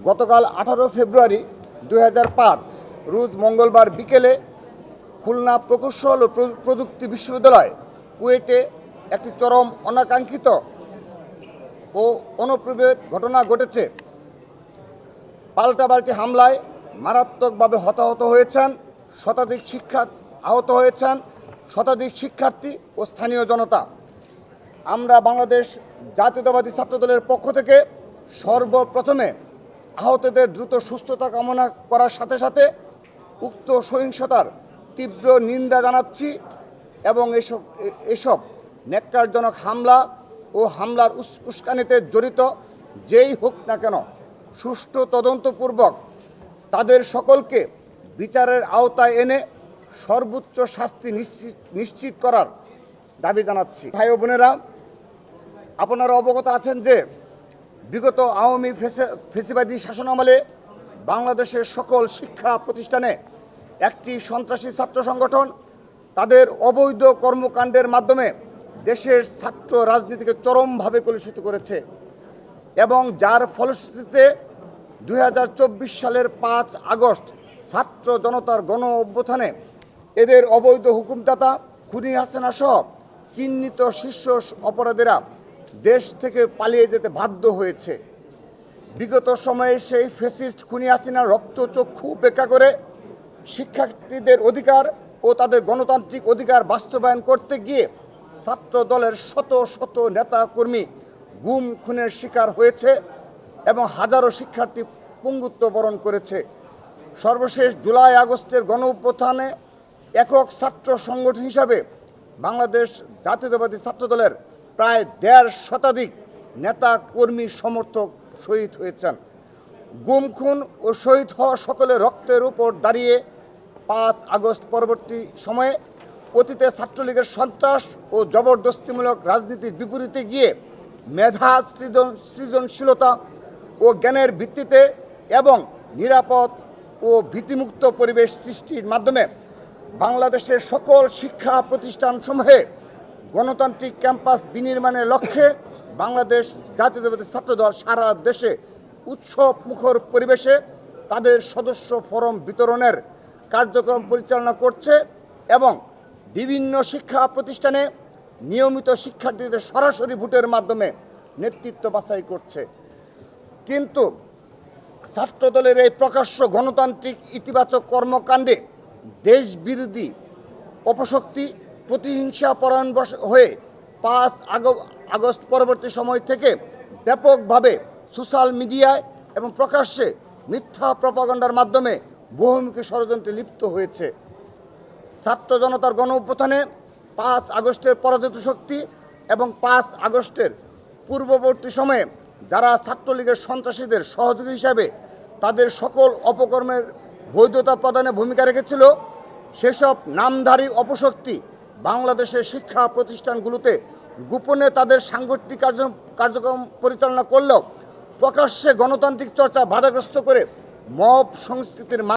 গতকাল 18 ফেব্রুয়ারি 2005 রোজ মঙ্গলবার বিকেলে খুলনা প্রকৌশল ও প্রযুক্তি বিশ্ববিদ্যালয় কুয়েটে একটি চরম অনাকাঙ্ক্ষিত ও অনুপ্রবেশ ঘটনা ঘটেছে। পাল্টাপাল্টি হামলায় মারাত্মকভাবে হতাহত হয়েছেন শতাধিক শিক্ষার্থী ও স্থানীয় জনতা। আমরা বাংলাদেশ জাতীয়তাবাদী ছাত্রদলের পক্ষ থেকে সর্বপ্রথমে আহতদের দ্রুত সুস্থতা কামনা করার সাথে সাথে উক্ত সহিংসতার তীব্র নিন্দা জানাচ্ছি এবং এসব ন্যাক্কারজনক হামলা ও হামলার উস্কানিতে জড়িত যেই হোক না কেন সুষ্ঠু তদন্তপূর্বক তাদের সকলকে বিচারের আওতায় এনে সর্বোচ্চ শাস্তি নিশ্চিত করার দাবি জানাচ্ছি। ভাই ও বোনেরা, আপনারা অবগত আছেন যে বিগত আওয়ামী ফ্যাসিবাদী শাসনামলে বাংলাদেশের সকল শিক্ষা প্রতিষ্ঠানে একটি সন্ত্রাসী ছাত্র সংগঠন তাদের অবৈধ কর্মকাণ্ডের মাধ্যমে দেশের ছাত্র রাজনীতিকে চরমভাবে কলুষিত করেছে এবং যার ফলশ্রুতিতে 2024 সালের 5 আগস্ট ছাত্র জনতার গণ অভ্যুত্থানে এদের অবৈধ হুকুমদাতা খুনি হাসিনা সহ চিহ্নিত শীর্ষ অপরাধীরা দেশ থেকে পালিয়ে যেতে বাধ্য হয়েছে। বিগত সময়ে সেই ফ্যাসিস্ট খুনি হাসিনার রক্তচক্ষু উপেক্ষা করে শিক্ষার্থীদের অধিকার ও তাদের গণতান্ত্রিক অধিকার বাস্তবায়ন করতে গিয়ে ছাত্র দলের শত শত নেতা কর্মী গুম খুনের শিকার হয়েছে এবং হাজারো শিক্ষার্থী পঙ্গুত্ব বরণ করেছে। সর্বশেষ জুলাই আগস্টের গণ অভ্যুত্থানে একক ছাত্র সংগঠন হিসাবে বাংলাদেশ জাতীয়তাবাদী ছাত্রদলের প্রায় 1.5 শতাধিক নেতা কর্মী সমর্থক শহীদ হয়েছেন। গুম খুন ও শহীদ হওয়া সকলের রক্তের উপর দাঁড়িয়ে 5 আগস্ট পরবর্তী সময়ে অতীতে ছাত্রলীগের সন্ত্রাস ও জবরদস্তিমূলক রাজনীতির বিপরীতে গিয়ে মেধা সৃজনশীলতা ও জ্ঞানের ভিত্তিতে এবং নিরাপদ ও ভীতিমুক্ত পরিবেশ সৃষ্টির মাধ্যমে বাংলাদেশের সকল শিক্ষা প্রতিষ্ঠানসমূহে গণতান্ত্রিক ক্যাম্পাস বিনির্মাণের লক্ষ্যে বাংলাদেশ জাতীয়তাবাদী ছাত্রদল সারা দেশে উৎসব মুখর পরিবেশে তাদের সদস্য ফরম বিতরণের কার্যক্রম পরিচালনা করছে এবং বিভিন্ন শিক্ষা প্রতিষ্ঠানে নিয়মিত শিক্ষার্থীদের সরাসরি ভোটের মাধ্যমে নেতৃত্ব বাছাই করছে। কিন্তু ছাত্রদলের এই প্রকাশ্য গণতান্ত্রিক ইতিবাচক কর্মকাণ্ডে দেশবিরোধী অপশক্তি প্রতিহিংসা পরায়ণ হয়ে 5 আগস্ট পরবর্তী সময় থেকে ব্যাপকভাবে সোশ্যাল মিডিয়ায় এবং প্রকাশ্যে মিথ্যা প্রপাগান্ডার মাধ্যমে বহুমুখী ষড়যন্ত্রে লিপ্ত হয়েছে। ছাত্র জনতার গণ অভ্যুত্থানে 5 আগস্টের পরাজিত শক্তি এবং 5 আগস্টের পূর্ববর্তী সময়ে যারা ছাত্রলীগের সন্ত্রাসীদের সহযোগী হিসাবে তাদের সকল অপকর্মের বৈধতা প্রদানে ভূমিকা রেখেছিল, সেসব নামধারী অপশক্তি বাংলাদেশের শিক্ষা প্রতিষ্ঠানগুলোতে গোপনে তাদের সাংগঠনিক কার্যক্রম পরিচালনা করলেও প্রকাশ্যে গণতান্ত্রিক চর্চা বাধাগ্রস্ত করে মব সংস্কৃতির